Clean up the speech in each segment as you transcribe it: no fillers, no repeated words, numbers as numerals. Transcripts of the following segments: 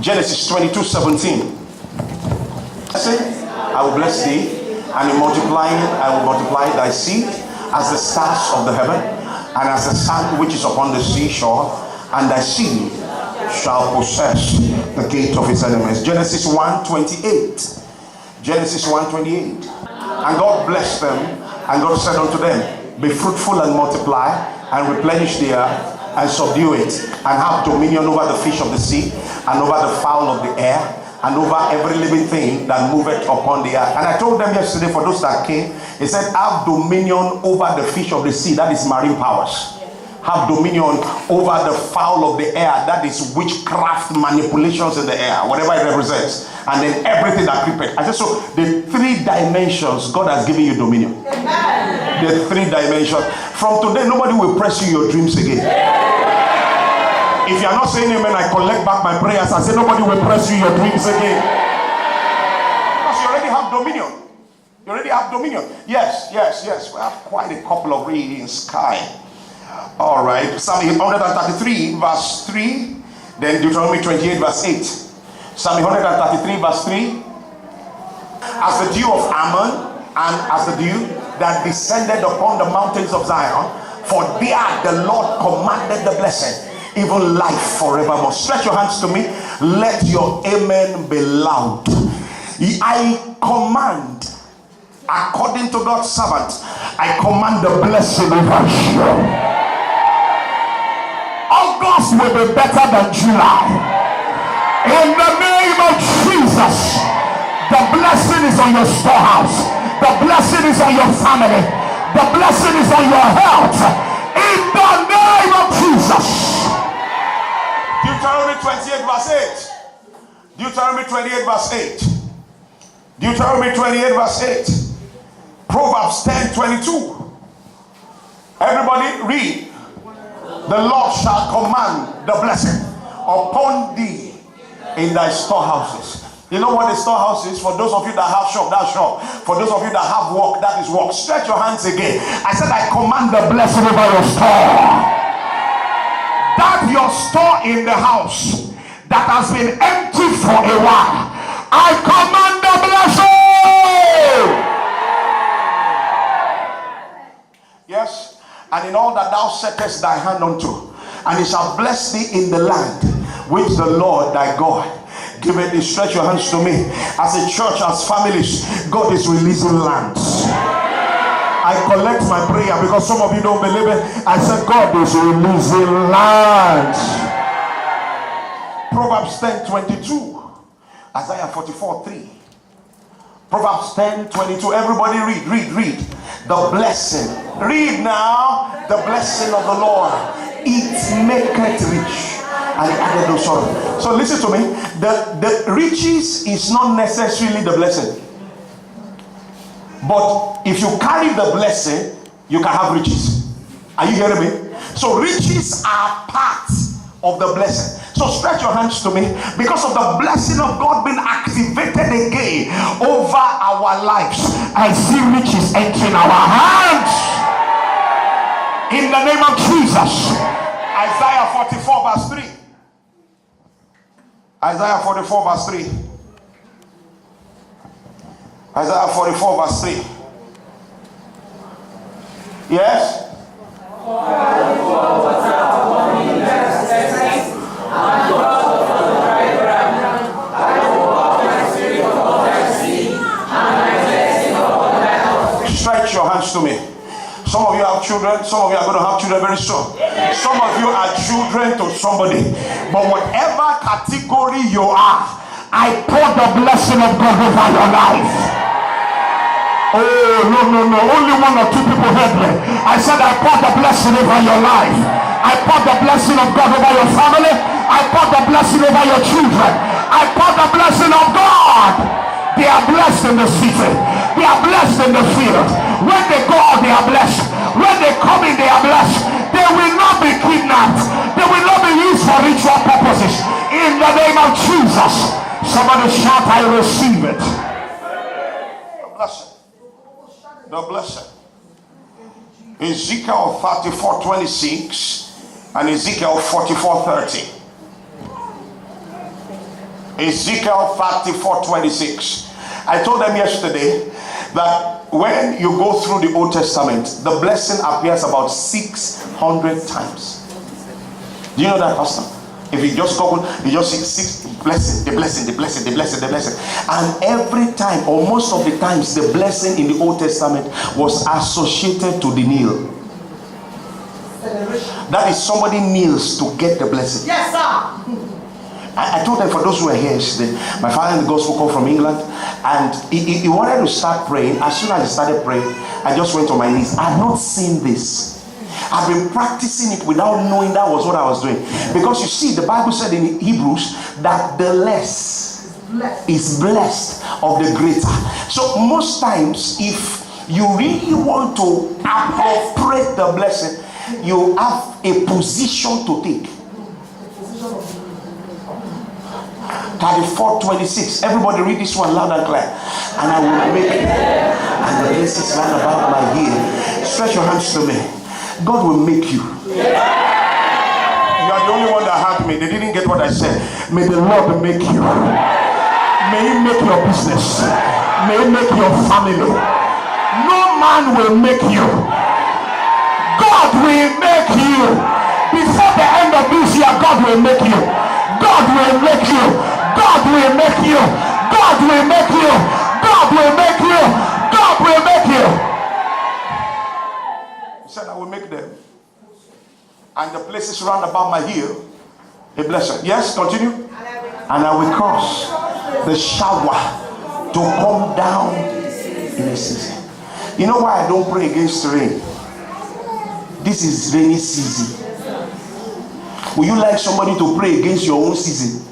Genesis 22:17. I will bless thee, and in multiplying I will multiply thy seed as the stars of the heaven, and as the sand which is upon the seashore, and thy seed shall possess the gate of his enemies. Genesis 1:28. Genesis 1:28. And God blessed them, and God said unto them, be fruitful and multiply, and replenish the earth, and subdue it, and have dominion over the fish of the sea, and over the fowl of the air, and over every living thing that moveth upon the earth. And I told them yesterday, for those that came, he said, have dominion over the fish of the sea, that is marine powers. Have dominion over the fowl of the air, that is witchcraft manipulations in the air, whatever it represents, and then everything that creepeth. I said, so the 3 dimensions God has given you dominion. Amen. The 3 dimensions. From today, nobody will press you your dreams again. If you are not saying amen, I collect back my prayers. I say nobody will press you your dreams again. Because you already have dominion. You already have dominion. Yes. We have quite a couple of readings. All right. Psalm 133 verse 3. Then Deuteronomy 28 verse 8. Psalm 133 verse 3. As the dew of Ammon, and as the dew that descended upon the mountains of Zion, for there the Lord commanded the blessing, even life forevermore. Stretch your hands to me. Let your amen be loud. I command, according to God's servant, I command the blessing over you. August will be better than July. In the name of Jesus, the blessing is on your storehouse. The blessing is on your family. The blessing is on your health. In the name of Jesus. Deuteronomy 28 verse 8. Deuteronomy 28 verse 8. Deuteronomy 28 verse 8. Proverbs 10:22. Everybody read. The Lord shall command the blessing upon thee in thy storehouses. You know what a storehouse is? For those of you that have shop, that's shop. For those of you that have work, that is work. Stretch your hands again. I said I command the blessing over your store. That your store in the house that has been empty for a while, I command the blessing. Yes. And in all that thou settest thy hand unto, and it shall bless thee in the land which the Lord thy God giveth thee. Stretch your hands to me. As a church, as families, God is releasing lands. I collect my prayer because some of you don't believe it. I said God is releasing lands. Proverbs 10:22. Isaiah 44:3. Proverbs 10:22. Everybody read. The blessing. Read now. The blessing of the Lord. It maketh rich, and it added no sorrow. So listen to me. The riches is not necessarily the blessing. But if you carry the blessing, you can have riches. Are you hearing me? So riches are part of the blessing. So stretch your hands to me. Because of the blessing of God being activated again over our lives, I see riches entering our hands. In the name of Jesus. Isaiah 44 verse 3. Isaiah 44 verse 3. Isaiah 44 verse 3. Yes? Stretch your hands to me. Some of you have children. Some of you are going to have children very soon. Some of you are children to somebody. But whatever category you are, I pour the blessing of God over your life. Oh, no. Only 1 or 2 people heard me. I said I pour the blessing over your life. I pour the blessing of God over your family. I pour the blessing over your children. I pour the blessing of God. They are blessed in the city. They are blessed in the field. When they go out, they are blessed. When they come in, they are blessed. They will not be kidnapped. They will not be used for ritual purposes. In the name of Jesus. Somebody shout, I receive it. The blessing. The blessing. Ezekiel 34:26 and Ezekiel 44:30. Ezekiel 34:26. I told them yesterday that when you go through the Old Testament, the blessing appears about 600 times. Do you know that, Pastor? If you just Google, you just see 6 blessing, the blessing, the blessing, the blessing, the blessing. And every time, or most of the times, the blessing in the Old Testament was associated to the kneel. That is, somebody kneels to get the blessing. Yes, sir. I told them, for those who are here yesterday, my father in the gospel called from England, and he wanted to start praying. As soon as he started praying, I just went on my knees. I had not seen this. I've been practicing it without knowing that was what I was doing. Because you see, the Bible said in Hebrews that the less is blessed of the greater. So most times, if you really want to appropriate the blessing, you have a position to take. 34:26. Everybody read this one loud and clear. And I will make it. And the blessings round about my ear. Stretch your hands to me. God will make you. You are the only one that had me. They didn't get what I said. May the Lord make you. May He make your business. May He make your family. No man will make you. God will make you. Before the end of this year, God will make you. God will make you. God will make you. God will make you. God will make you. God will make you. He said, I will make them. And the places round about my heel, a blessing. Yes, continue. And I will cause the shower to come down in a season. You know why I don't pray against rain? This is rainy season. Would you like somebody to pray against your own season?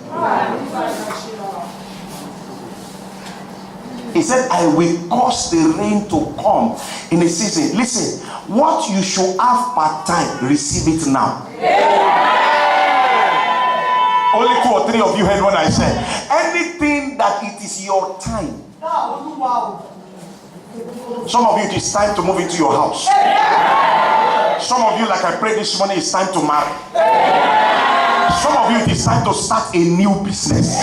He said, I will cause the rain to come in a season. Listen, what you should have part time, receive it now. Only 2 or 3 of you heard what I said. Anything that it is your time. Some of you, it is time to move into your house. Some of you, like I prayed this morning, it's time to marry. Some of you, it is time to start a new business.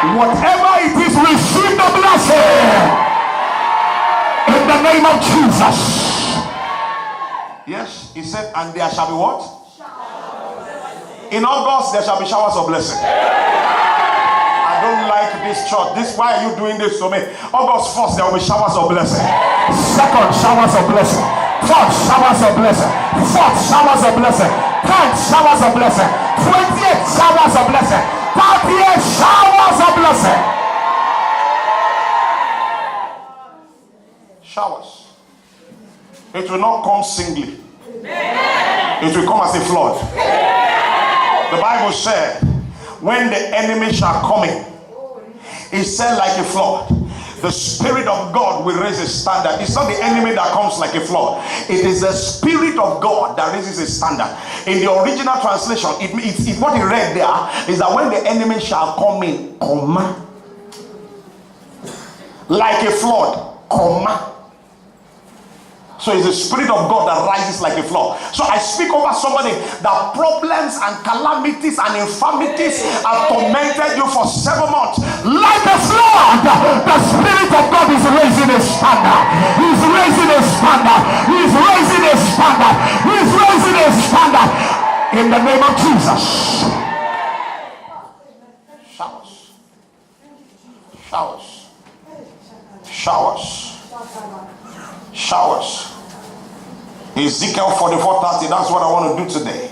Whatever it is, receive the blessing in the name of Jesus. Yes, he said, and there shall be what? In August, there shall be showers of blessing. I don't like this church. Why are you doing this to me? August 1st, there will be showers of blessing. 2nd, showers of blessing. 4th, showers of blessing. 4th, showers of blessing. 10th, showers of blessing. 20th, showers of blessing. 30th, showers of blessing. Showers. It will not come singly. It will come as a flood. The Bible said, when the enemy shall come in, it said like a flood. The Spirit of God will raise a standard. It's not the enemy that comes like a flood. It is the Spirit of God that raises a standard. In the original translation, it what he read there is that when the enemy shall come in, comma, like a flood, comma. So it's the Spirit of God that rises like a flood. So I speak over somebody that problems and calamities and infirmities have tormented you for 7 months. Like a flood, the Spirit of God is raising a standard. He's raising a standard. He's raising a standard. He's raising a standard. In the name of Jesus. Showers. Showers. Showers. Showers. Ezekiel 44:30. That's what I want to do today.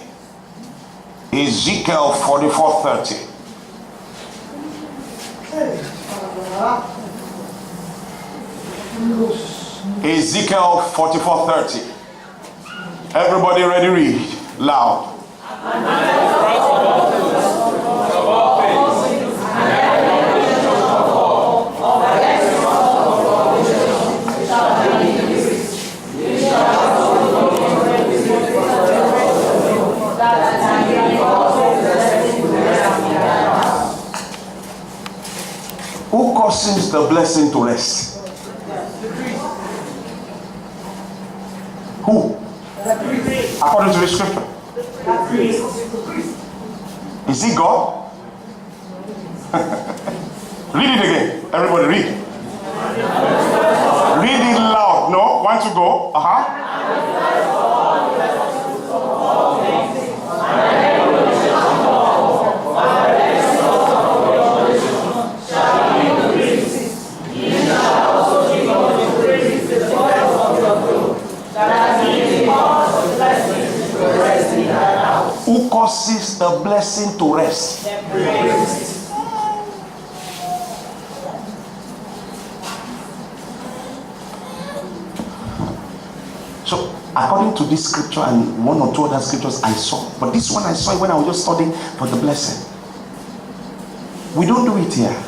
Ezekiel 44:30. Ezekiel 44:30. Everybody ready? Read loud. Who causes the blessing to rest? Who? According to the scripture. Is it God? Read it again. Everybody read. Read it loud. No? Want to go? Who causes the blessing to rest? So, according to this scripture and one or two other scriptures I saw, but this one I saw when I was just studying for the blessing. We don't do it here,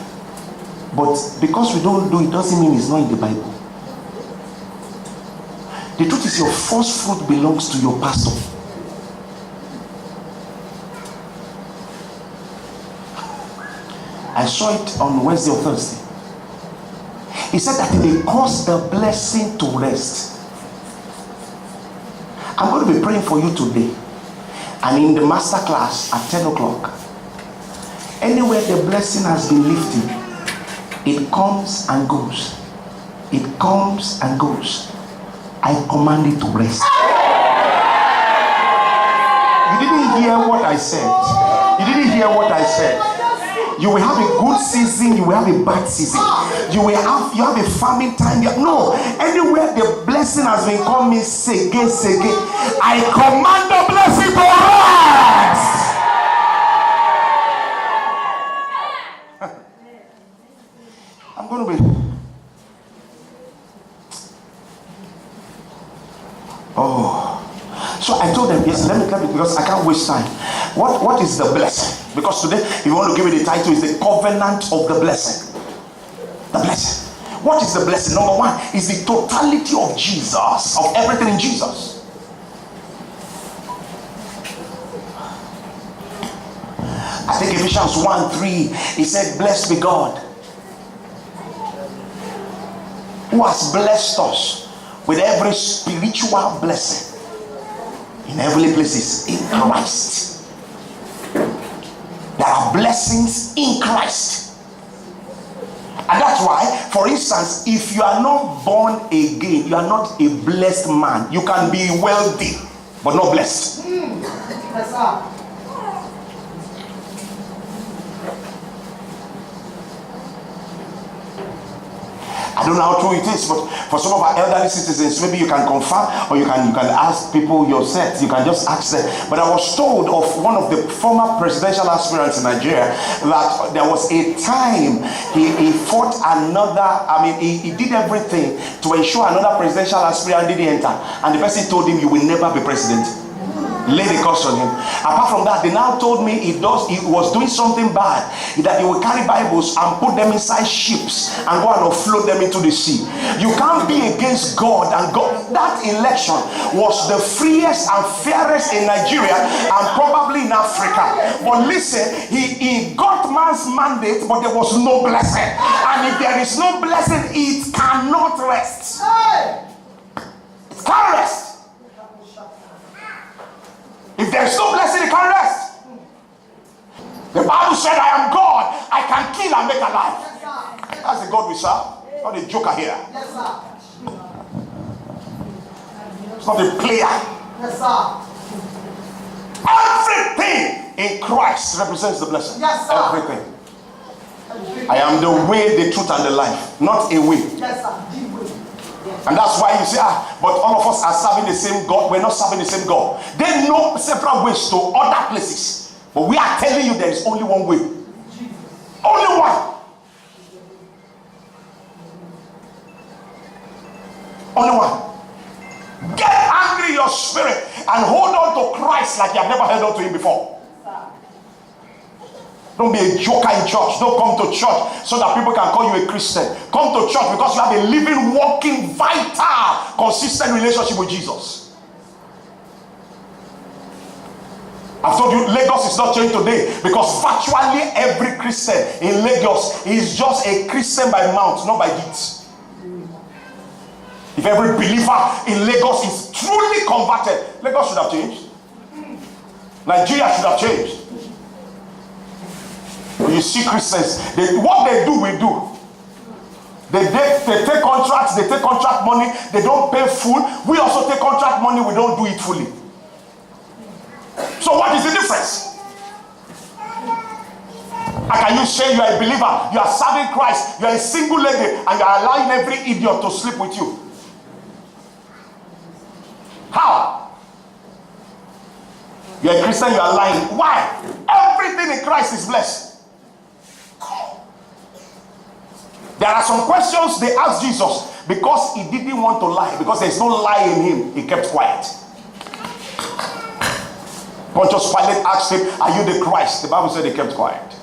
but because we don't do it doesn't mean it's not in the Bible. The truth is, your first fruit belongs to your pastor. I saw it on Wednesday or Thursday. He said that they cause the blessing to rest. I'm going to be praying for you today. And in the master class at 10 o'clock, anywhere the blessing has been lifted, it comes and goes. It comes and goes. I command it to rest. You didn't hear what I said. You didn't hear what I said. You will have a good season, you will have a bad season. You have a farming time. No, anywhere the blessing has been coming, sege. I command the blessing to rest. I'm going to be. So I told them, yes, let me because I can't waste time. What is the blessing? Because today, if you want to give it the title, is the covenant of the blessing. The blessing. What is the blessing? Number one is the totality of Jesus, of everything in Jesus. I think Ephesians 1:3, he said, blessed be God, who has blessed us with every spiritual blessing in heavenly places in Christ. There are blessings in Christ. And that's why, for instance, if you are not born again, you are not a blessed man. You can be wealthy, but not blessed. Yes, sir. I don't know how true it is, but for some of our elderly citizens, maybe you can confirm, or you can ask people yourself. You can just ask them. But I was told of one of the former presidential aspirants in Nigeria that there was a time he fought another. He did everything to ensure another presidential aspirant didn't enter, and the person told him, "You will never be president." Lay the curse on him. Apart from that, they now told me he was doing something bad, that he will carry Bibles and put them inside ships and go and offload them into the sea. You can't be against God, and God. That election was the freest and fairest in Nigeria and probably in Africa. But listen, he got man's mandate, but there was no blessing. And if there is no blessing, it cannot rest. It can't rest. If there is no blessing, it can't rest. The Bible said, I am God. I can kill and make alive. Yes, that's the God we serve. Not a joker here. Yes, sir. It's not a player. Yes, sir. Everything in Christ represents the blessing. Yes, sir. Everything. I am the way, the truth, and the life. Not a way. Yes, sir. And that's why you say, but all of us are serving the same God. We're not serving the same God. They know several ways to other places. But we are telling you there is only one way. Only one. Only one. Get angry in your spirit and hold on to Christ like you have never held on to him before. Don't be a joker in church. Don't come to church so that people can call you a Christian. Come to church because you have a living, walking, vital, consistent relationship with Jesus. I've told you, Lagos is not changed today because virtually every Christian in Lagos is just a Christian by mouth, not by deeds. If every believer in Lagos is truly converted, Lagos should have changed. Nigeria should have changed. You see Christians, what they do, we do. They take contracts, they take contract money, they don't pay full. We also take contract money, we don't do it fully. So what is the difference? How can you say you are a believer, you are serving Christ, you are a single lady, and you are allowing every idiot to sleep with you? How? You are a Christian, you are lying. Why? Everything in Christ is blessed. There are some questions they asked Jesus because he didn't want to lie, because there is no lie in him. He kept quiet. Pontius Pilate asked him, "Are you the Christ?" The Bible said he kept quiet.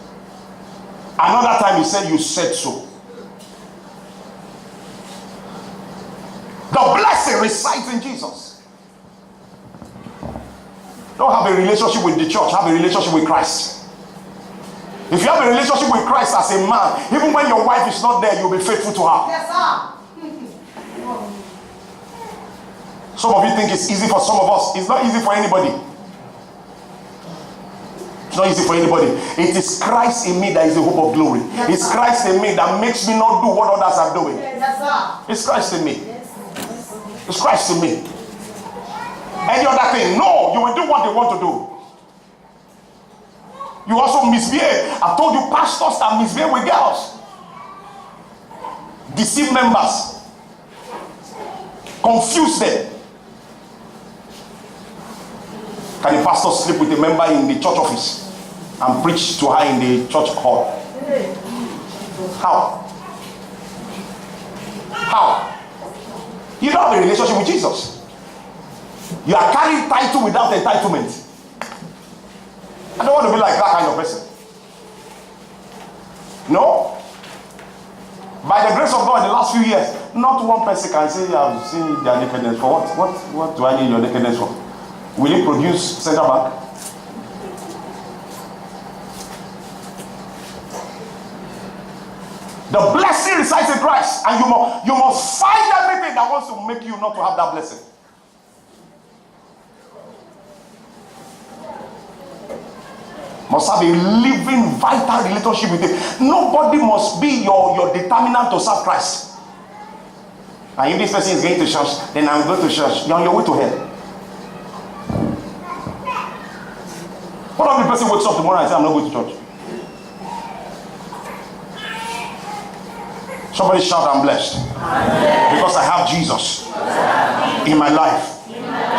Another time he said, "You said so." The blessing resides in Jesus. Don't have a relationship with the church, have a relationship with Christ. If you have a relationship with Christ as a man, even when your wife is not there, you'll be faithful to her. Yes, sir. Some of you think it's easy for some of us. It's not easy for anybody. It's not easy for anybody. It is Christ in me that is the hope of glory. Yes, it's Christ in me that makes me not do what others are doing. Yes, sir. It's Christ in me. Yes, it's Christ in me. Any other thing, no, you will do what they want to do. You also misbehave. I've told you, pastors that misbehave with girls, deceive members, confuse them. Can a pastor sleep with a member in the church office and preach to her in the church hall? How? How? You don't have a relationship with Jesus. You are carrying title without entitlement. I don't want to be like that kind of person. No. By the grace of God, in the last few years, not one person can say, "I've seen their nakedness." For what? What do I need your nakedness for? Will it produce central bank? The blessing resides in Christ, and you must find everything that wants to make you not to have that blessing. Must have a living, vital relationship with him. Nobody must be your determinant to serve Christ. And if this person is going to church, then I'm going to church. You're on your way to hell. What if the person wakes up tomorrow and says, "I'm not going to church"? Somebody shout, "I'm blessed." Amen. Because I have Jesus in my life.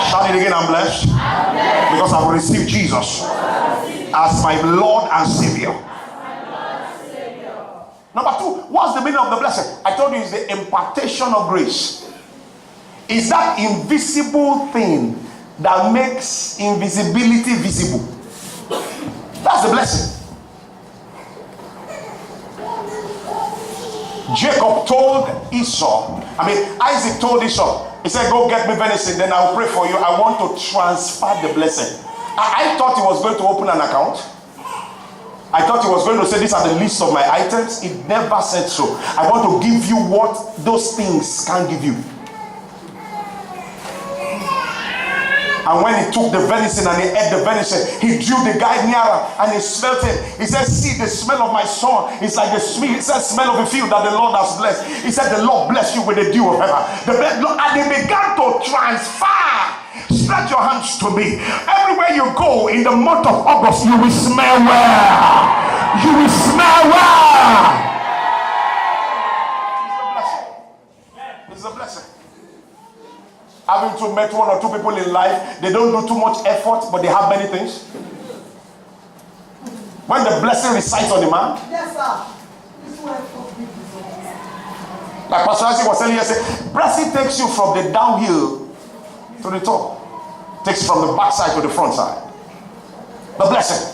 Shout it again, "I'm blessed." Because I've received Jesus as my Lord and Savior. Number two, what's the meaning of the blessing? I told you it's the impartation of grace. It's that invisible thing that makes invisibility visible. That's the blessing. Jacob told Isaac told Esau, he said, "Go get me venison, then I will pray for you. I want to transfer the blessing." I thought he was going to open an account. I thought he was going to say, "These are the list of my items." It never said so. I want to give you what those things can't give you. And when he took the venison and he ate the venison, he drew the guy nearer and he smelled it. He said, "See, the smell of my son is like the smell of a field that the Lord has blessed." He said, "The Lord bless you with the dew of heaven." And they began to transfer. Stretch your hands to me. Everywhere you go in the month of August, you will smell well. You will smell well. It's a blessing. Having to meet one or two people in life, they don't do too much effort, but they have many things. When the blessing resides on the man, yes, sir. like Pastor Oladipupo was telling you, blessing takes you from the downhill to the top. Takes from the back side to the front side. The blessing.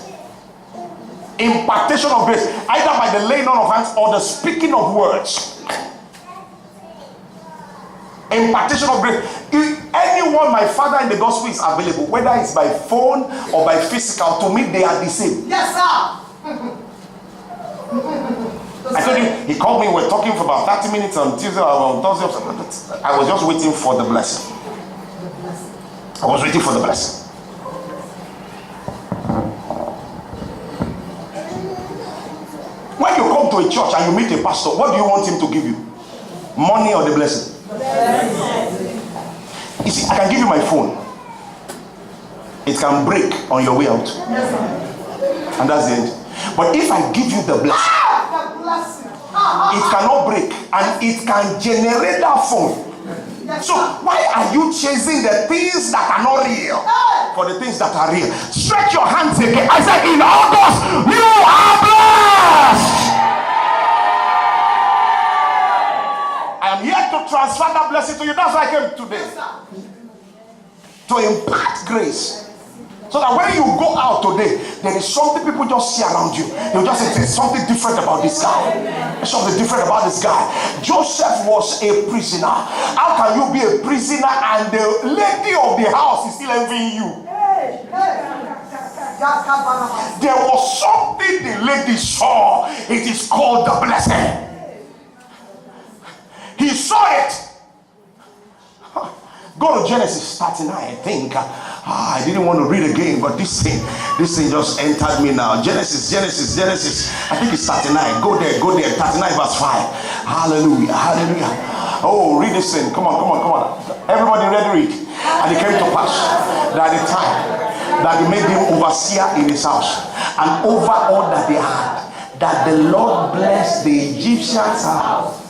Impartation of grace, either by the laying on of hands or the speaking of words. Impartation of grace. Anyone, my father in the gospel is available, whether it's by phone or by physical. To me, they are the same. Yes, sir. I told you, he called me. We're talking for about 30 minutes on Tuesday or on Thursday. I was just waiting for the blessing. I was waiting for the blessing. come to a church and you meet a pastor, what do you want him to give you? Money or the blessing? You see, I can give you my phone. It can break on your way out. And that's the end. But if I give you the blessing, it cannot break and it can generate that phone. So why are you chasing the things that are not real for the things that are real? Stretch your hands again. I said, in August, you are blessed. I am here to transfer that blessing to you. That's why I came today. To impart grace. So that when you go out today, there is something people just see around you. They'll just say, there's something different about this guy. There's something different about this guy. Joseph was a prisoner. How can you be a prisoner and the lady of the house is still envying you? There was something the lady saw. It is called the blessing. He saw it. Go to Genesis 39, I think. I didn't want to read again, but this thing just entered me now. Genesis. I think it's 39. Go there. 39 verse 5. Hallelujah. Oh, read this thing. Come on. Everybody ready, read. And it came to pass that at the time that he made him overseer in his house and over all that they had, that the Lord blessed the Egyptians' house.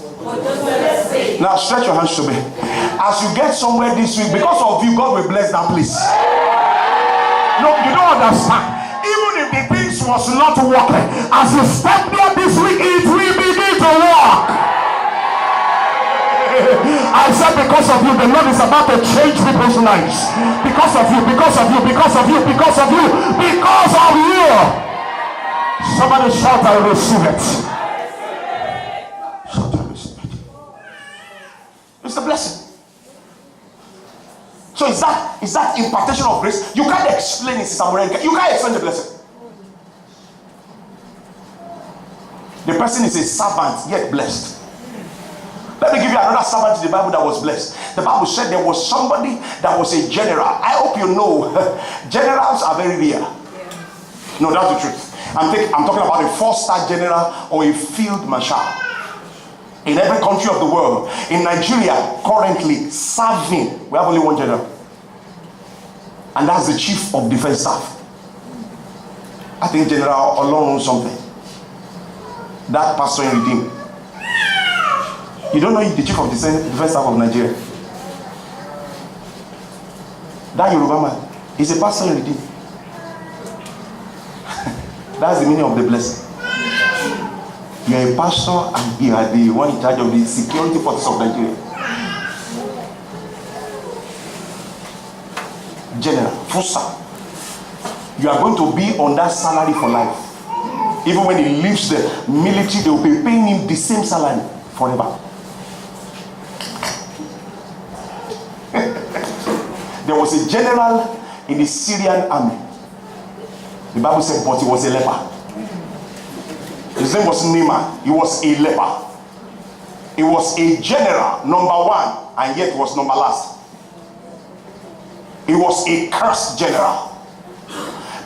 Now stretch your hands to me. As you get somewhere this week, because of you, God will bless that place. No, you don't understand. Even if the things was not working, as you step there this week, it will begin to work. I said, because of you, the Lord is about to change people's lives. Because of you. Somebody shout, I receive it. It's the blessing. So is that impartation of grace? You can't explain it, Sister Morenka. You can't explain the blessing. The person is a servant yet blessed. Let me give you another servant in the Bible that was blessed. The Bible said there was somebody that was a general. I hope you know generals are very rare. No, that's the truth. I'm talking about a 4-star general or a field marshal. In every country of the world, in Nigeria, currently serving, we have only one general. And that's the chief of defense staff. I think General Olorun something. That pastor in Redeem. You don't know the chief of defense staff of Nigeria? That Yoruba man is a pastor in Redeem. That's the meaning of the blessing. You are a pastor and you are the one in charge of the security forces of Nigeria. General, Fossa. You are going to be on that salary for life. Even when he leaves the military, they will be paying him the same salary forever. There was a general in the Syrian army. The Bible said, but he was a leper. His name was Naaman. He was a leper. He was a general, number 1, and yet was number last. He was a cursed general.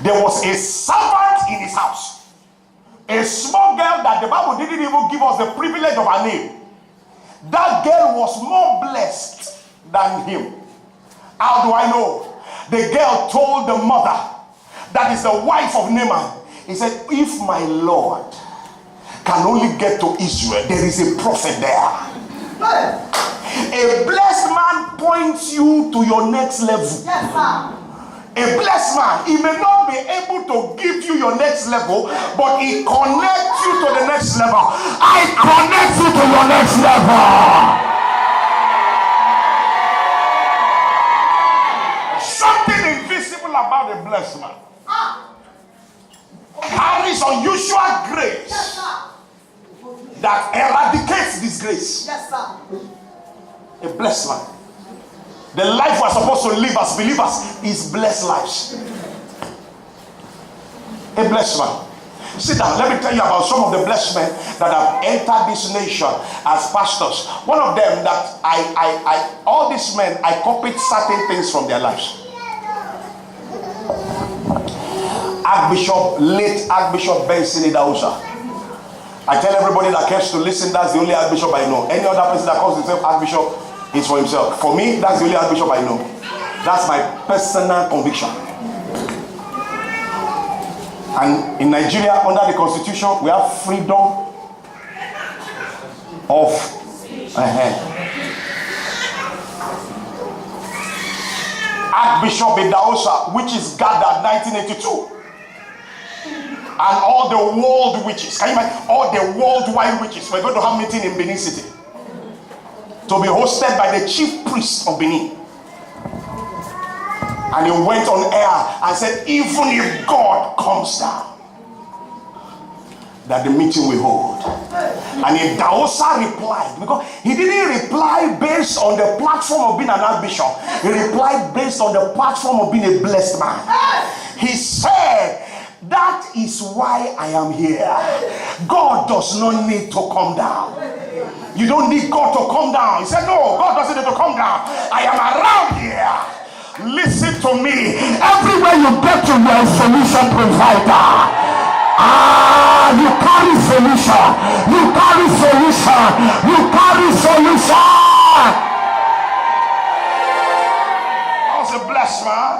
There was a servant in his house. A small girl that the Bible didn't even give us the privilege of her name. That girl was more blessed than him. How do I know? The girl told the mother, that is the wife of Naaman. He said, if my Lord can only get to Israel, there is a prophet there. A blessed man points you to your next level. Yes, sir. A blessed man, he may not be able to give you your next level, but he connects you to the next level. I connect you to your next level. Something invisible about a blessed man carries unusual grace. Yes, sir. That eradicates disgrace. Yes, sir. A blessed man. The life we're supposed to live as believers is blessed lives. A blessed man. Sit down. Let me tell you about some of the blessed men that have entered this nation as pastors. One of them that all these men, I copied certain things from their lives. Late Archbishop Benson Idahosa. I tell everybody that cares to listen, that's the only Archbishop I know. Any other person that calls himself Archbishop is for himself. For me, that's the only Archbishop I know. That's my personal conviction. And in Nigeria, under the Constitution, we have freedom of Archbishop Idahosa, which is gathered 1982. And all the world witches, can you imagine? All the worldwide witches, we're going to have a meeting in Benin City to be hosted by the chief priest of Benin. And he went on air and said, even if God comes down, that the meeting will hold. And Idahosa replied, because he didn't reply based on the platform of being an archbishop. He replied based on the platform of being a blessed man. He said, that is why I am here. God does not need to come down. You don't need God to come down. He said, no, God doesn't need to come down. I am around here. Listen to me. Everywhere you get to, your solution provider. You carry solution. You carry solution. You carry solution. That was a blessed man.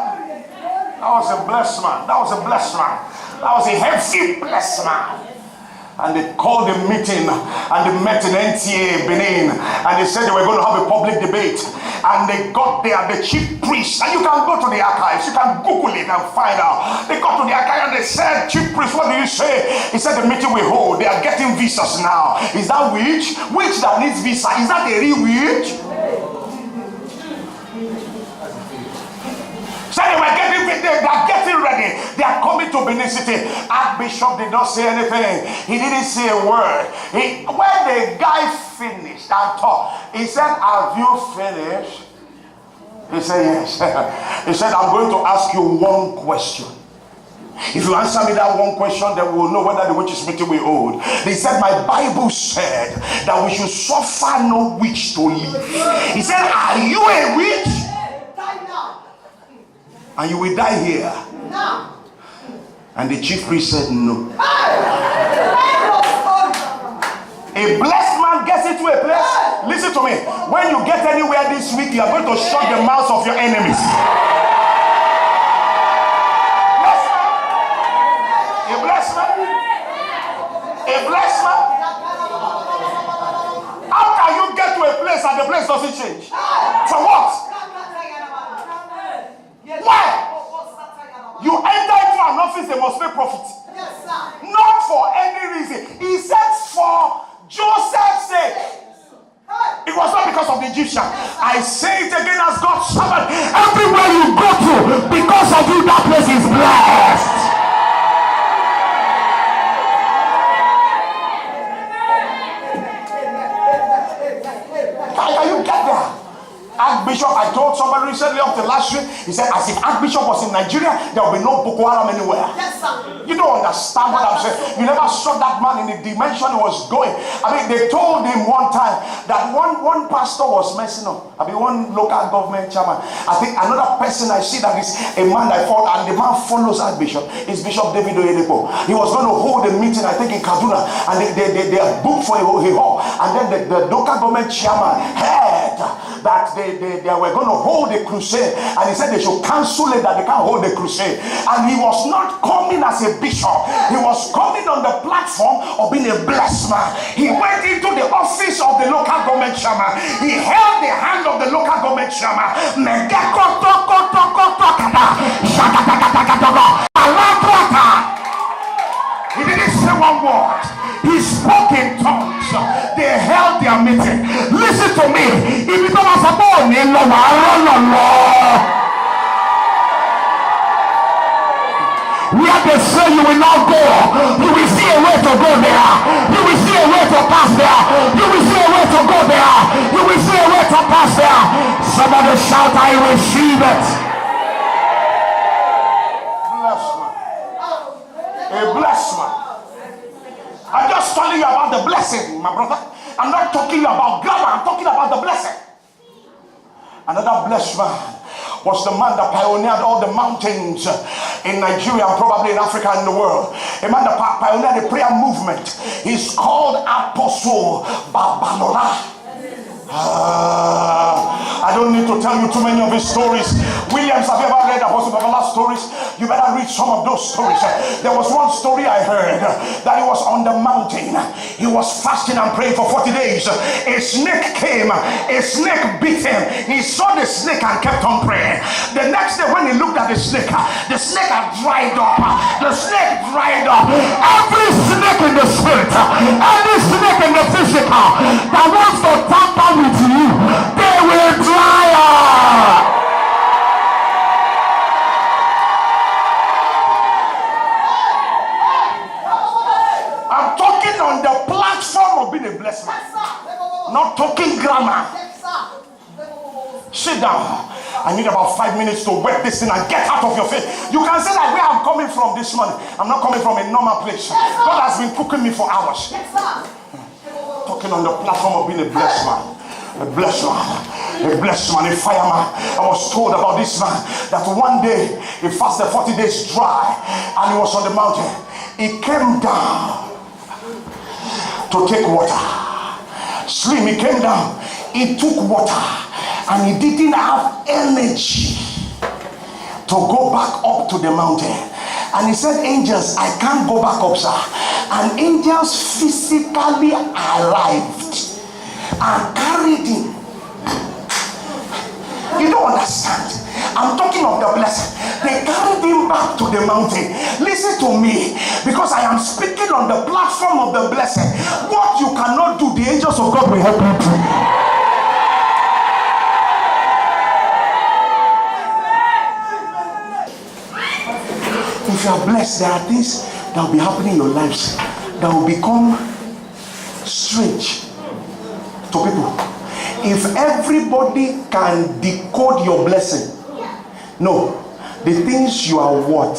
That was a blessed man. That was a blessed man. That was a heavy blessed man. And they called a meeting and they met in NTA Benin, and they said they were going to have a public debate. And they got there, the chief priest, and you can go to the archives, you can Google it and find out. They got to the archive and they said, chief priest, what do you say? He said, the meeting we hold, they are getting visas now. Is that witch? Witch that needs visa, is that a real witch? So they were getting ready. They are coming to Benin City. Archbishop did not say anything. He didn't say a word. When the guy finished and talked, he said, have you finished? He said, yes. He said, I'm going to ask you one question. If you answer me that one question, then we'll know whether the witch's meeting will hold. They said, my Bible said that we should suffer no witch to live. He said, are you a witch? And you will die here. No. And the chief priest said no. A blessed man gets into a place. Listen to me. When you get anywhere this week, you are going to shut the mouths of your enemies. A blessed man. A blessed man. How can you get to a place and the place doesn't change? For what? Why? You enter into an office, they must make profit. Yes, sir. Not for any reason. He said for Joseph's sake. It was not because of the Egyptian. I say it again as God's servant. Everywhere you go to, because of you, that place is blessed. Can you get there? Archbishop, I told somebody recently up to last week, he said, as if Archbishop was in Nigeria, there will be no Boko Haram anywhere. Yes, sir. You don't understand what I'm saying. You never saw that man in the dimension he was going. I mean, they told him one time that one pastor was messing up. I mean, one local government chairman. I think another person I see that is a man I follow, and the man follows Archbishop. Is Bishop David Oyedepo. He was going to hold a meeting, I think, in Kaduna, and they are booked for a hall. And then the local government chairman heard that they were going to hold a crusade, and he said they should cancel it, that they can't hold a crusade. And he was not coming as a bishop, he was coming on the platform of being a blessed man. He went into the office of the local government chairman, he held the hand of the local government chairman. He didn't say one word. He spoke in tongues. They held their meeting. Listen to me. If it was a boy, where they say you will not go, you will see a way to go there. You will see a way to pass there. You will see a way to go there. You will see a way to pass there. Somebody shout, I receive it. Bless man. A blessed man. I'm just telling you about the blessing, my brother. I'm not talking about glamour, I'm talking about the blessing. Another blessed man was the man that pioneered all the mountains in Nigeria and probably in Africa and the world. a man that pioneered the prayer movement. He's called Apostle Babalola. I don't need to tell you too many of his stories. Williams, have you ever read Apostle Babala's stories? You better read some of those stories. There was one story I heard that he was on the mountain. He was fasting and praying for 40 days. A snake came. A snake bit him. He saw the snake and kept on praying. The next day when he looked at the snake had dried up. The snake dried up. Every snake in the spirit, every snake in the physical that wants to tamper with you, they will dry up. I'm talking on the platform of being a blessed man, not talking grammar. Sit down. I need about 5 minutes to wet this thing and get out of your face. You can say that where I'm coming from this morning, I'm not coming from a normal place. God has been cooking me for hours. Talking on the platform of being a blessed man. A blessed man, a blessed man, a fireman. I was told about this man that one day he fasted 40 days dry and he was on the mountain. He came down to take water. Slim, he came down, he took water and he didn't have energy to go back up to the mountain. And he said, angels, I can't go back up, sir. And angels physically arrived and carried him. You don't understand. I'm talking of the blessing. They carried him back to the mountain. Listen to me, because I am speaking on the platform of the blessing. What you cannot do, the angels of God will help you do. If you are blessed, there are things that will be happening in your lives that will become strange to people. If everybody can decode your blessing, no, the things you are what,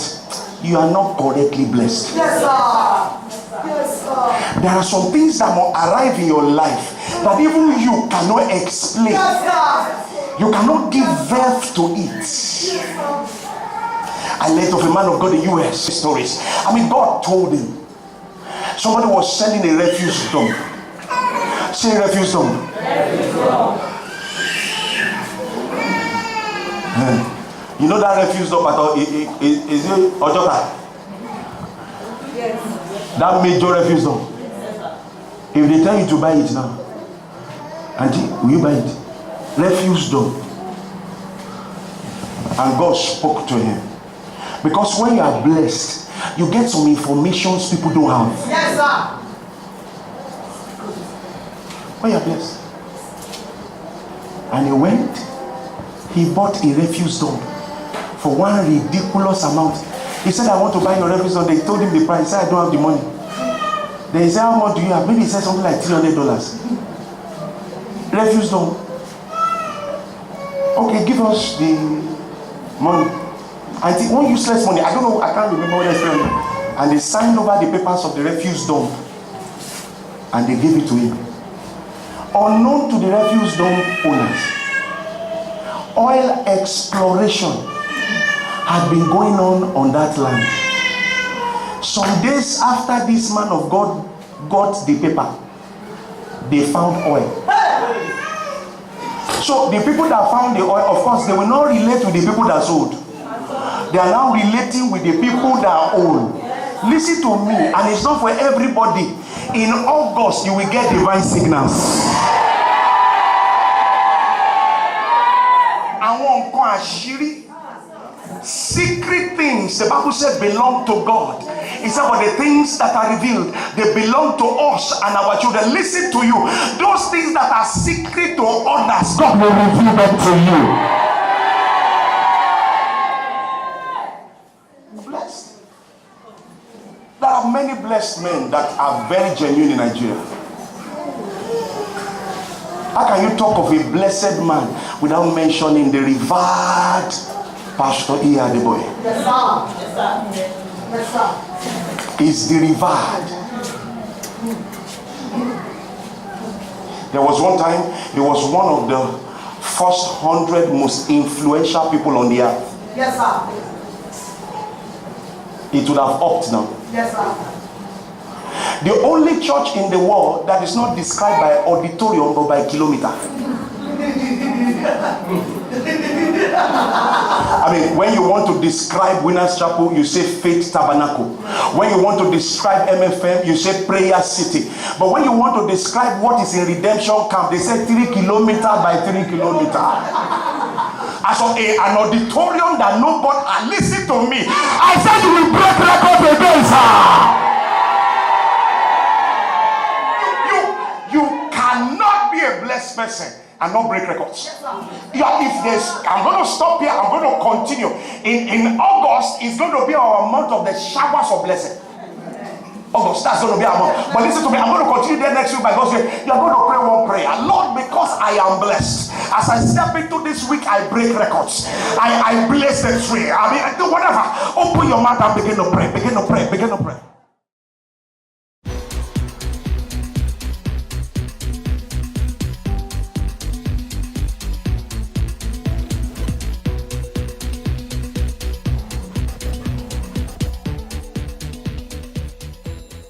you are not correctly blessed. Yes, sir. Yes, sir. There are some things that will arrive in your life that even you cannot explain. Yes, sir. You cannot give birth to it. Yes, I learned of a man of God in the US stories. I mean, God told him somebody was selling a refuse dump. Say refuse dump. You know that refuse dump at all? Is it Ojota? Yes. That major refuse dump. If they tell you to buy it now, Auntie, will you buy it? Refuse dump. And God spoke to him. Because when you are blessed, you get some informations people don't have. Yes, sir. When you are blessed. And he went, he bought a refuse dump for one ridiculous amount. He said, I want to buy your refuse dump. They told him the price. He said, I don't have the money. Then he said, how much do you have? Maybe he said something like $300. Refuse dump. Okay, give us the money. I think one useless money, I don't know, I can't remember what I said. And they signed over the papers of the refuse dump and they gave it to him. Unknown to the refuse dump owners, oil exploration had been going on that land. Some days after this man of God got the paper, they found oil. So the people that found the oil, of course, they will not relate to the people that sold. They are now relating with the people that own. Listen to me, and it's not for everybody. In August, you will get divine signals. Secret things, the Bible said, belong to God. It said, but the things that are revealed, they belong to us and our children. Listen to you. Those things that are secret to others, God will reveal them to you. There are many blessed men that are very genuine in Nigeria. How can you talk of a blessed man without mentioning the revered Pastor Oladipupo? Yes, sir. Yes, sir. Yes, sir. Is the revered. There was one time, he was one of the first 100 most influential people on the earth. Yes, sir. It would have upped now. Yes, sir. The only church in the world that is not described by auditorium but by kilometer. I mean, when you want to describe Winners Chapel, you say Faith Tabernacle. When you want to describe MFM, you say Prayer City. But when you want to describe what is in Redemption Camp, they say 3 kilometers by 3 kilometers. As of an auditorium that nobody, listen to me. I said you will break records again, sir. You cannot be a blessed person and not break records. I'm going to stop here. I'm going to continue. In August, it's going to be our month of the showers of blessing. August, that's going to be our month. But listen to me, I'm going to continue there next week by God saying, you're going to pray one prayer. Lord, because I am blessed, as I step into this week, I break records. I bless the tree. I mean, I do whatever. Open your mouth and begin to pray. Begin to pray. Begin to pray.